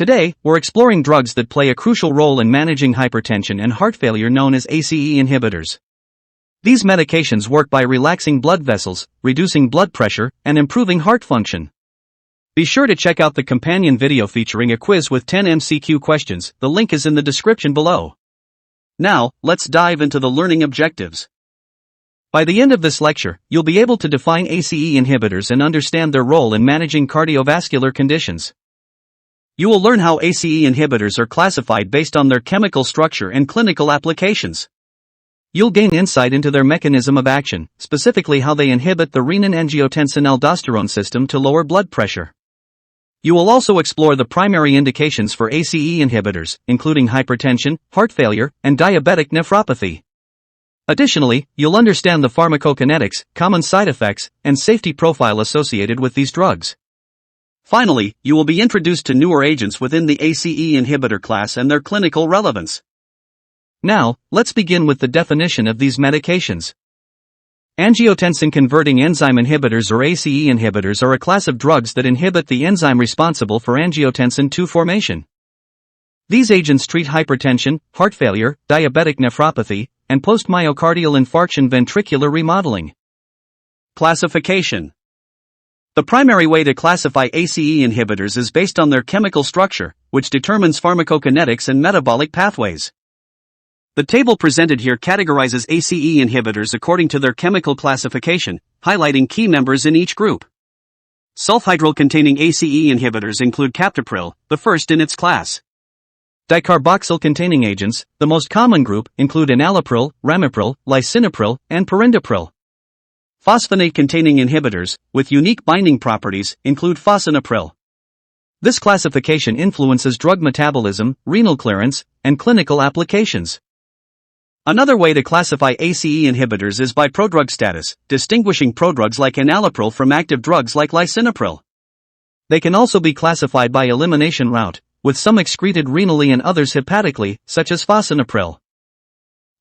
Today, we're exploring drugs that play a crucial role in managing hypertension and heart failure known as ACE inhibitors. These medications work by relaxing blood vessels, reducing blood pressure, and improving heart function. Be sure to check out the companion video featuring a quiz with 10 MCQ questions. The link is in the description below. Now, let's dive into the learning objectives. By the end of this lecture, you'll be able to define ACE inhibitors and understand their role in managing cardiovascular conditions. You will learn how ACE inhibitors are classified based on their chemical structure and clinical applications. You'll gain insight into their mechanism of action, specifically how they inhibit the renin-angiotensin-aldosterone system to lower blood pressure. You will also explore the primary indications for ACE inhibitors, including hypertension, heart failure, and diabetic nephropathy. Additionally, you'll understand the pharmacokinetics, common side effects, and safety profile associated with these drugs. Finally, you will be introduced to newer agents within the ACE inhibitor class and their clinical relevance. Now, let's begin with the definition of these medications. Angiotensin-Converting Enzyme Inhibitors or ACE inhibitors are a class of drugs that inhibit the enzyme responsible for angiotensin II formation. These agents treat hypertension, heart failure, diabetic nephropathy, and post-myocardial infarction ventricular remodeling. Classification. The primary way to classify ACE inhibitors is based on their chemical structure, which determines pharmacokinetics and metabolic pathways. The table presented here categorizes ACE inhibitors according to their chemical classification, highlighting key members in each group. Sulfhydryl-containing ACE inhibitors include captopril, the first in its class. Dicarboxyl-containing agents, the most common group, include enalapril, ramipril, lisinopril, and perindopril. Phosphonate-containing inhibitors, with unique binding properties, include fosinapril. This classification influences drug metabolism, renal clearance, and clinical applications. Another way to classify ACE inhibitors is by prodrug status, distinguishing prodrugs like enalapril from active drugs like lisinopril. They can also be classified by elimination route, with some excreted renally and others hepatically, such as fosinapril.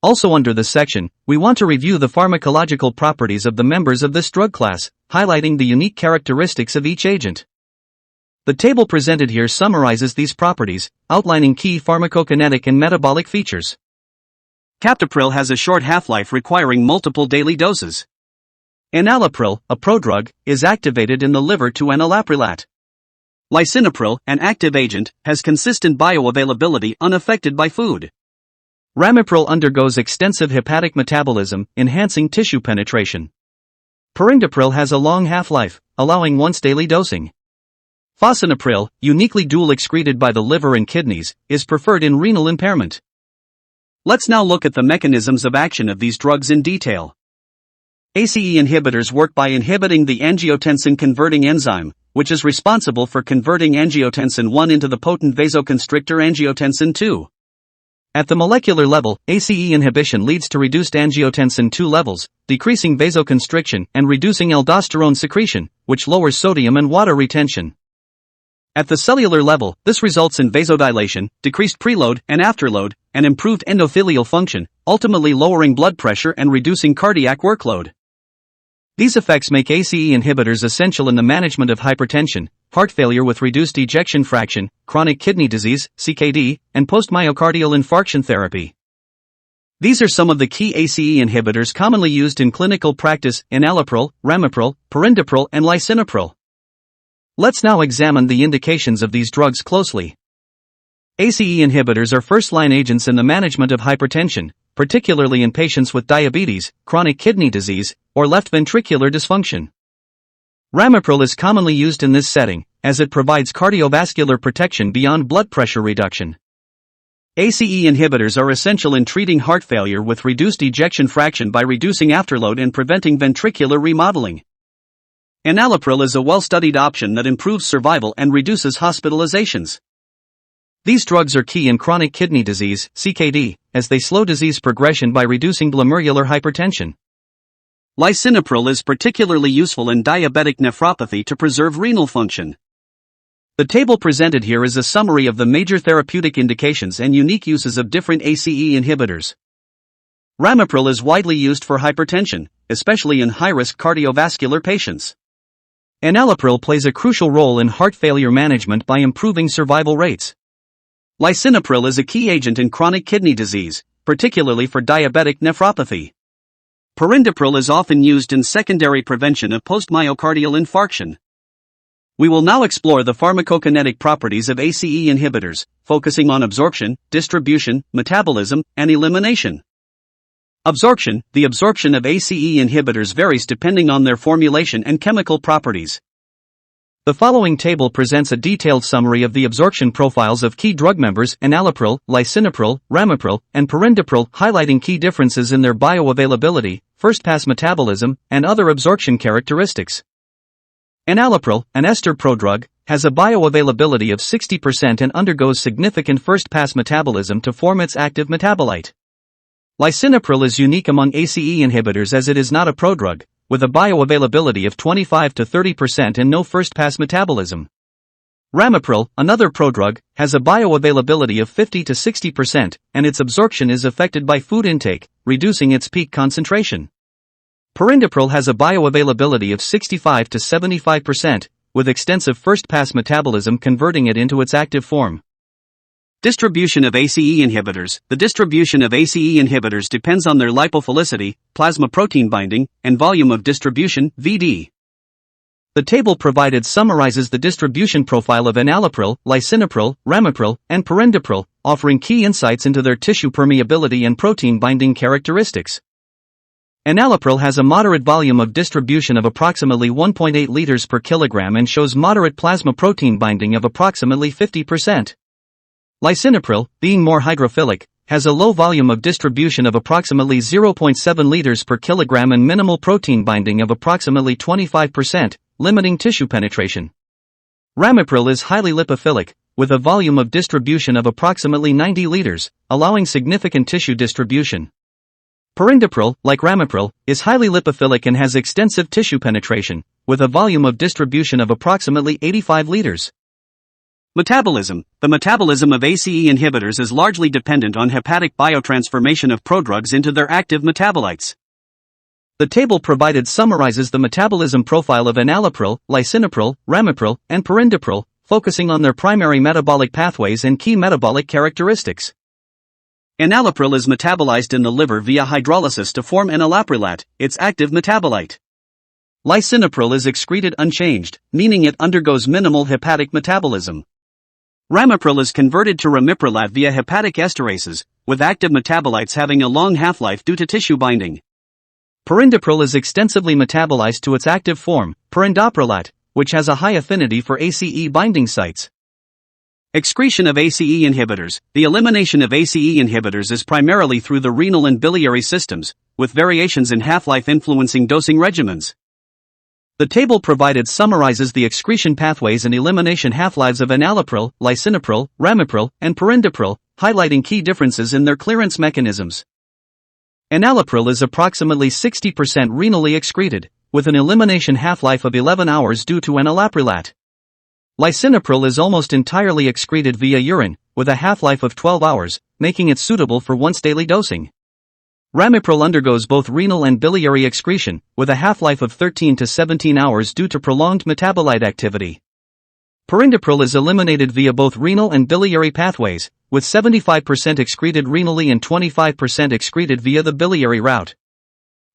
Also under this section, we want to review the pharmacological properties of the members of this drug class, highlighting the unique characteristics of each agent. The table presented here summarizes these properties, outlining key pharmacokinetic and metabolic features. Captopril has a short half-life requiring multiple daily doses. Enalapril, a prodrug, is activated in the liver to enalaprilat. Lisinopril, an active agent, has consistent bioavailability unaffected by food. Ramipril undergoes extensive hepatic metabolism, enhancing tissue penetration. Perindopril has a long half-life, allowing once-daily dosing. Fosinapril, uniquely dual-excreted by the liver and kidneys, is preferred in renal impairment. Let's now look at the mechanisms of action of these drugs in detail. ACE inhibitors work by inhibiting the angiotensin-converting enzyme, which is responsible for converting angiotensin I into the potent vasoconstrictor angiotensin II. At the molecular level, ACE inhibition leads to reduced angiotensin II levels, decreasing vasoconstriction and reducing aldosterone secretion, which lowers sodium and water retention. At the cellular level, this results in vasodilation, decreased preload and afterload, and improved endothelial function, ultimately lowering blood pressure and reducing cardiac workload. These effects make ACE inhibitors essential in the management of hypertension, heart failure with reduced ejection fraction, chronic kidney disease, CKD, and post-myocardial infarction therapy. These are some of the key ACE inhibitors commonly used in clinical practice: enalapril, ramipril, perindopril, and lisinopril. Let's now examine the indications of these drugs closely. ACE inhibitors are first-line agents in the management of hypertension, particularly in patients with diabetes, chronic kidney disease, or left ventricular dysfunction. Ramipril is commonly used in this setting, as it provides cardiovascular protection beyond blood pressure reduction. ACE inhibitors are essential in treating heart failure with reduced ejection fraction by reducing afterload and preventing ventricular remodeling. Enalapril is a well-studied option that improves survival and reduces hospitalizations. These drugs are key in chronic kidney disease, CKD, as they slow disease progression by reducing glomerular hypertension. Lisinopril is particularly useful in diabetic nephropathy to preserve renal function. The table presented here is a summary of the major therapeutic indications and unique uses of different ACE inhibitors. Ramipril is widely used for hypertension, especially in high-risk cardiovascular patients. Enalapril plays a crucial role in heart failure management by improving survival rates. Lisinopril is a key agent in chronic kidney disease, particularly for diabetic nephropathy. Perindopril is often used in secondary prevention of post-myocardial infarction. We will now explore the pharmacokinetic properties of ACE inhibitors, focusing on absorption, distribution, metabolism, and elimination. Absorption. The absorption of ACE inhibitors varies depending on their formulation and chemical properties. The following table presents a detailed summary of the absorption profiles of key drug members enalapril, lisinopril, ramipril, and perindopril, highlighting key differences in their bioavailability, first-pass metabolism, and other absorption characteristics. Enalapril, an ester prodrug, has a bioavailability of 60% and undergoes significant first-pass metabolism to form its active metabolite. Lisinopril is unique among ACE inhibitors as it is not a prodrug, with a bioavailability of 25 to 30% and no first-pass metabolism. Ramipril, another prodrug, has a bioavailability of 50 to 60%, and its absorption is affected by food intake, reducing its peak concentration. Perindopril has a bioavailability of 65 to 75%, with extensive first-pass metabolism converting it into its active form. Distribution of ACE inhibitors. The distribution of ACE inhibitors depends on their lipophilicity, plasma protein binding, and volume of distribution, VD. The table provided summarizes the distribution profile of enalapril, lisinopril, ramipril, and perindopril, offering key insights into their tissue permeability and protein binding characteristics. Enalapril has a moderate volume of distribution of approximately 1.8 liters per kilogram and shows moderate plasma protein binding of approximately 50%. Lisinopril, being more hydrophilic, has a low volume of distribution of approximately 0.7 liters per kilogram and minimal protein binding of approximately 25%, limiting tissue penetration. Ramipril is highly lipophilic, with a volume of distribution of approximately 90 liters, allowing significant tissue distribution. Perindopril, like ramipril, is highly lipophilic and has extensive tissue penetration, with a volume of distribution of approximately 85 liters. Metabolism. The metabolism of ACE inhibitors is largely dependent on hepatic biotransformation of prodrugs into their active metabolites. The table provided summarizes the metabolism profile of enalapril, lisinopril, ramipril, and perindopril, focusing on their primary metabolic pathways and key metabolic characteristics. Enalapril is metabolized in the liver via hydrolysis to form enalaprilat, its active metabolite. Lisinopril is excreted unchanged, meaning it undergoes minimal hepatic metabolism. Ramipril is converted to ramiprilat via hepatic esterases, with active metabolites having a long half-life due to tissue binding. Perindopril is extensively metabolized to its active form, perindoprilat, which has a high affinity for ACE binding sites. Excretion of ACE inhibitors. The elimination of ACE inhibitors is primarily through the renal and biliary systems, with variations in half-life influencing dosing regimens. The table provided summarizes the excretion pathways and elimination half-lives of enalapril, lisinopril, ramipril, and perindopril, highlighting key differences in their clearance mechanisms. Enalapril is approximately 60% renally excreted, with an elimination half-life of 11 hours due to enalaprilat. Lisinopril is almost entirely excreted via urine, with a half-life of 12 hours, making it suitable for once-daily dosing. Ramipril undergoes both renal and biliary excretion, with a half-life of 13 to 17 hours due to prolonged metabolite activity. Perindopril is eliminated via both renal and biliary pathways, with 75% excreted renally and 25% excreted via the biliary route.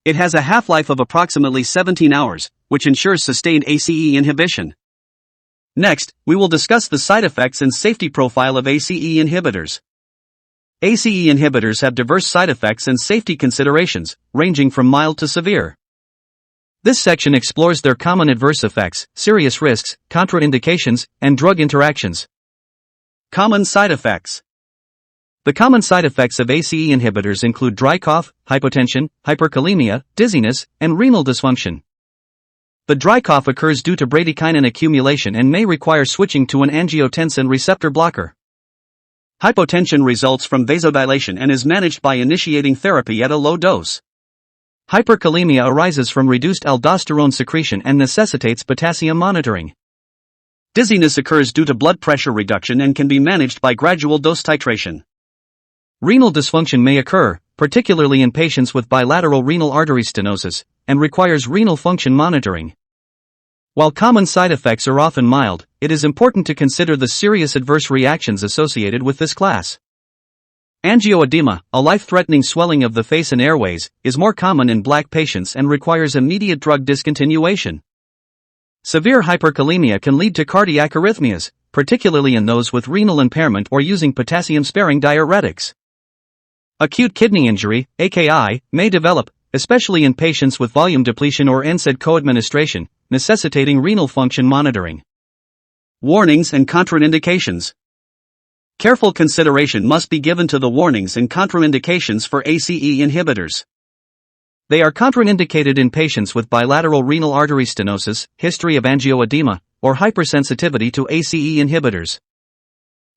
It has a half-life of approximately 17 hours, which ensures sustained ACE inhibition. Next, we will discuss the side effects and safety profile of ACE inhibitors. ACE inhibitors have diverse side effects and safety considerations, ranging from mild to severe. This section explores their common adverse effects, serious risks, contraindications, and drug interactions. Common side effects. The common side effects of ACE inhibitors include dry cough, hypotension, hyperkalemia, dizziness, and renal dysfunction. The dry cough occurs due to bradykinin accumulation and may require switching to an angiotensin receptor blocker. Hypotension results from vasodilation and is managed by initiating therapy at a low dose. Hyperkalemia arises from reduced aldosterone secretion and necessitates potassium monitoring. Dizziness occurs due to blood pressure reduction and can be managed by gradual dose titration. Renal dysfunction may occur, particularly in patients with bilateral renal artery stenosis, and requires renal function monitoring. While common side effects are often mild, it is important to consider the serious adverse reactions associated with this class. Angioedema, a life-threatening swelling of the face and airways, is more common in Black patients and requires immediate drug discontinuation. Severe hyperkalemia can lead to cardiac arrhythmias, particularly in those with renal impairment or using potassium-sparing diuretics. Acute kidney injury, AKI, may develop, especially in patients with volume depletion or NSAID co-administration, necessitating renal function monitoring. Warnings and contraindications. Careful consideration must be given to the warnings and contraindications for ACE inhibitors. They are contraindicated in patients with bilateral renal artery stenosis, history of angioedema, or hypersensitivity to ACE inhibitors.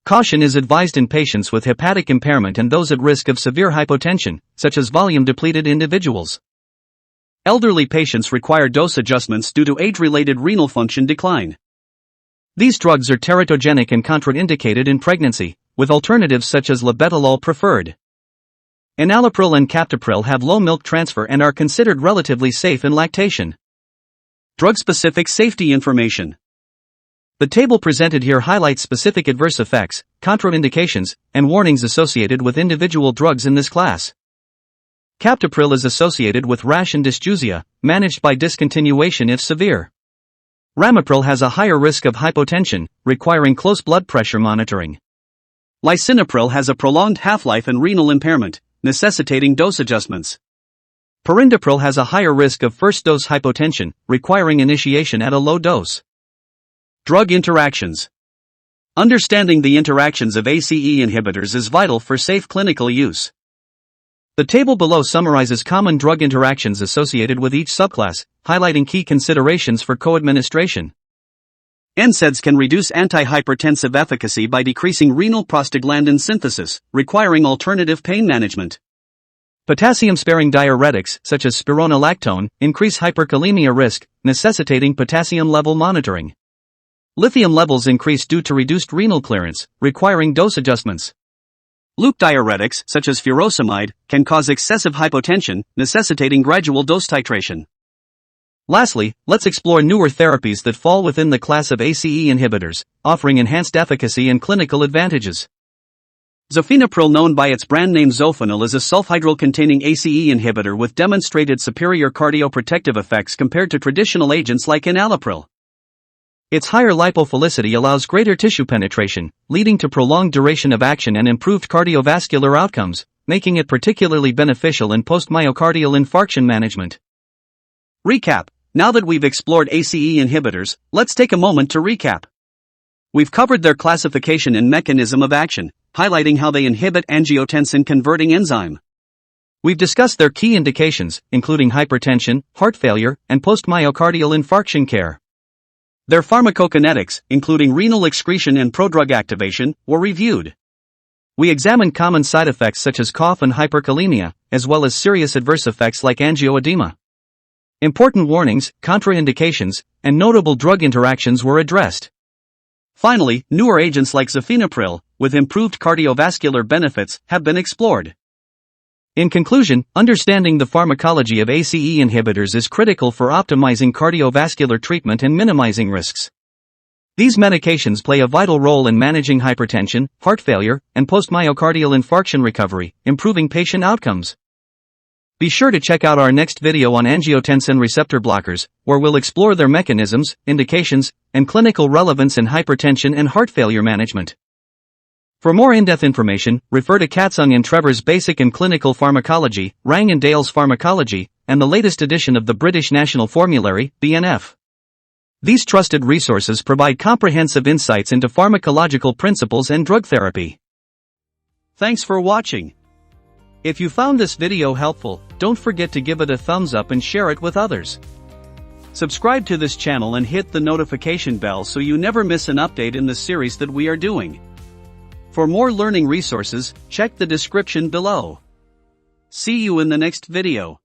Caution is advised in patients with hepatic impairment and those at risk of severe hypotension, such as volume-depleted individuals. Elderly patients require dose adjustments due to age-related renal function decline. These drugs are teratogenic and contraindicated in pregnancy, with alternatives such as labetalol preferred. Enalapril and captopril have low milk transfer and are considered relatively safe in lactation. Drug-specific safety information. The table presented here highlights specific adverse effects, contraindications, and warnings associated with individual drugs in this class. Captopril is associated with rash and dysgeusia, managed by discontinuation if severe. Ramipril has a higher risk of hypotension, requiring close blood pressure monitoring. Lisinopril has a prolonged half-life and renal impairment, necessitating dose adjustments. Perindopril has a higher risk of first-dose hypotension, requiring initiation at a low dose. Drug interactions. Understanding the interactions of ACE inhibitors is vital for safe clinical use. The table below summarizes common drug interactions associated with each subclass, highlighting key considerations for co-administration. NSAIDs can reduce antihypertensive efficacy by decreasing renal prostaglandin synthesis, requiring alternative pain management. Potassium-sparing diuretics, such as spironolactone, increase hyperkalemia risk, necessitating potassium level monitoring. Lithium levels increase due to reduced renal clearance, requiring dose adjustments. Loop diuretics, such as furosemide, can cause excessive hypotension, necessitating gradual dose titration. Lastly, let's explore newer therapies that fall within the class of ACE inhibitors, offering enhanced efficacy and clinical advantages. Zofinapril, known by its brand name Zofinil, is a sulfhydryl-containing ACE inhibitor with demonstrated superior cardioprotective effects compared to traditional agents like enalapril. Its higher lipophilicity allows greater tissue penetration, leading to prolonged duration of action and improved cardiovascular outcomes, making it particularly beneficial in post-myocardial infarction management. Recap. Now that we've explored ACE inhibitors, let's take a moment to recap. We've covered their classification and mechanism of action, highlighting how they inhibit angiotensin-converting enzyme. We've discussed their key indications, including hypertension, heart failure, and post-myocardial infarction care. Their pharmacokinetics, including renal excretion and prodrug activation, were reviewed. We examined common side effects such as cough and hyperkalemia, as well as serious adverse effects like angioedema. Important warnings, contraindications, and notable drug interactions were addressed. Finally, newer agents like zofinapril, with improved cardiovascular benefits, have been explored. In conclusion, understanding the pharmacology of ACE inhibitors is critical for optimizing cardiovascular treatment and minimizing risks. These medications play a vital role in managing hypertension, heart failure, and post-myocardial infarction recovery, improving patient outcomes. Be sure to check out our next video on angiotensin receptor blockers, where we'll explore their mechanisms, indications, and clinical relevance in hypertension and heart failure management. For more in-depth information, refer to Katzung and Trevor's Basic and Clinical Pharmacology, Rang and Dale's Pharmacology, and the latest edition of the British National Formulary, BNF. These trusted resources provide comprehensive insights into pharmacological principles and drug therapy. Thanks for watching. If you found this video helpful, don't forget to give it a thumbs up and share it with others. Subscribe to this channel and hit the notification bell so you never miss an update in the series that we are doing. For more learning resources, check the description below. See you in the next video.